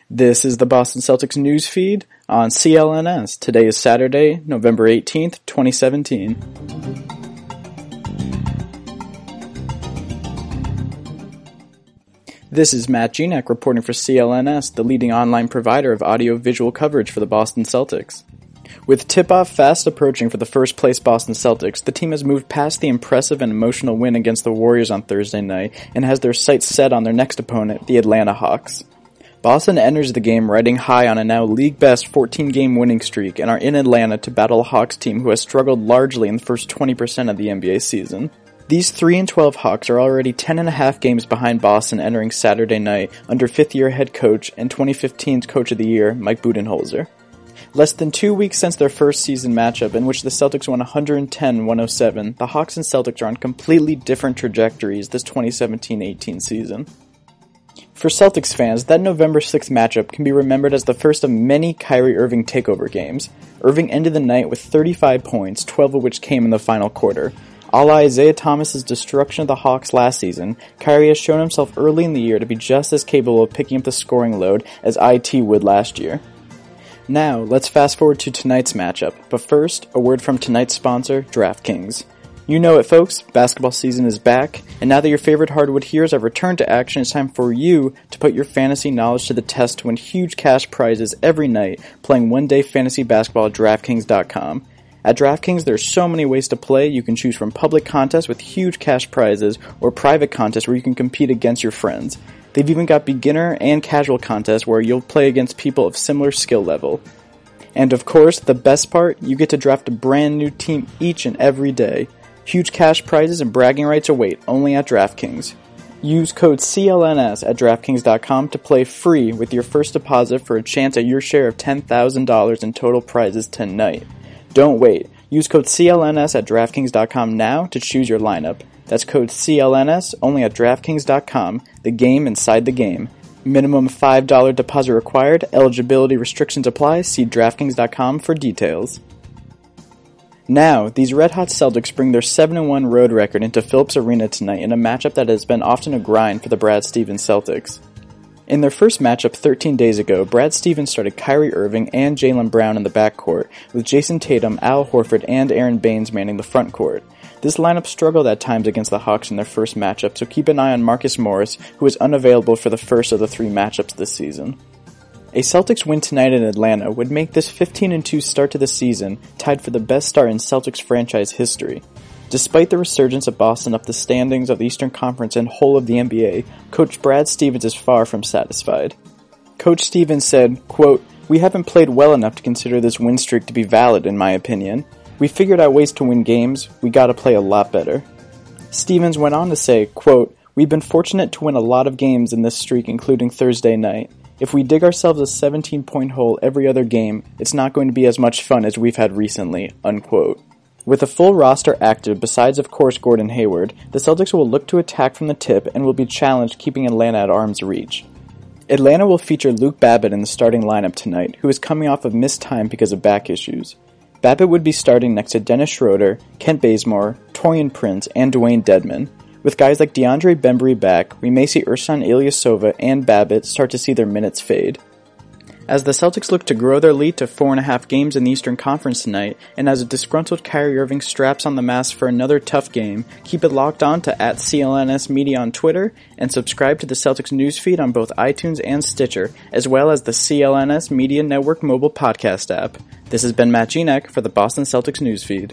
This is the Boston Celtics news feed on CLNS. Today is Saturday, November 18th, 2017. This is Matt Genak reporting for CLNS, the leading online provider of audio-visual coverage for the Boston Celtics. With tip-off fast approaching for the first-place Boston Celtics, the team has moved past the impressive and emotional win against the Warriors on Thursday night and has their sights set on their next opponent, the Atlanta Hawks. Boston enters the game riding high on a now league-best 14-game winning streak and are in Atlanta to battle a Hawks team who has struggled largely in the first 20% of the NBA season. These 3-12 Hawks are already 10.5 games behind Boston entering Saturday night under fifth-year head coach and 2015's Coach of the Year, Mike Budenholzer. Less than 2 weeks since their first season matchup, in which the Celtics won 110-107, the Hawks and Celtics are on completely different trajectories this 2017-18 season. For Celtics fans, that November 6th matchup can be remembered as the first of many Kyrie Irving takeover games. Irving ended the night with 35 points, 12 of which came in the final quarter. A la Isaiah Thomas's destruction of the Hawks last season, Kyrie has shown himself early in the year to be just as capable of picking up the scoring load as IT would last year. Now, let's fast forward to tonight's matchup, but first, a word from tonight's sponsor, DraftKings. You know it, folks, basketball season is back, and now that your favorite hardwood heroes have returned to action, it's time for you to put your fantasy knowledge to the test to win huge cash prizes every night playing one-day fantasy basketball at DraftKings.com. At DraftKings, there are so many ways to play. You can choose from public contests with huge cash prizes or private contests where you can compete against your friends. They've even got beginner and casual contests where you'll play against people of similar skill level. And of course, the best part, you get to draft a brand new team each and every day. Huge cash prizes and bragging rights await only at DraftKings. Use code CLNS at DraftKings.com to play free with your first deposit for a chance at your share of $10,000 in total prizes tonight. Don't wait. Use code CLNS at DraftKings.com now to choose your lineup. That's code CLNS only at DraftKings.com, the game inside the game. Minimum $5 deposit required. Eligibility restrictions apply. See DraftKings.com for details. Now, these red-hot Celtics bring their 7-1 road record into Phillips Arena tonight in a matchup that has been often a grind for the Brad Stevens Celtics. In their first matchup 13 days ago, Brad Stevens started Kyrie Irving and Jaylen Brown in the backcourt, with Jason Tatum, Al Horford, and Aaron Baines manning the front court. This lineup struggled at times against the Hawks in their first matchup, so keep an eye on Marcus Morris, who is unavailable for the first of the 3 matchups this season. A Celtics win tonight in Atlanta would make this 15-2 start to the season tied for the best start in Celtics franchise history. Despite the resurgence of Boston up the standings of the Eastern Conference and whole of the NBA, Coach Brad Stevens is far from satisfied. Coach Stevens said, quote, "We haven't played well enough to consider this win streak to be valid, in my opinion. We figured out ways to win games, we gotta play a lot better." Stevens went on to say, quote, "We've been fortunate to win a lot of games in this streak, including Thursday night. If we dig ourselves a 17-point hole every other game, it's not going to be as much fun as we've had recently," unquote. With a full roster active, besides of course Gordon Hayward, the Celtics will look to attack from the tip and will be challenged keeping Atlanta at arm's reach. Atlanta will feature Luke Babbitt in the starting lineup tonight, who is coming off of missed time because of back issues. Babbitt would be starting next to Dennis Schroeder, Kent Bazemore, Taurean Prince, and Dwayne Dedmon. With guys like DeAndre Bembry back, we may see Ersan Ilyasova and Babbitt start to see their minutes fade. As the Celtics look to grow their lead to 4.5 games in the Eastern Conference tonight, and as a disgruntled Kyrie Irving straps on the mask for another tough game, keep it locked on to @CLNS Media on Twitter, and subscribe to the Celtics newsfeed on both iTunes and Stitcher, as well as the CLNS Media Network mobile podcast app. This has been Matt Genak for the Boston Celtics newsfeed.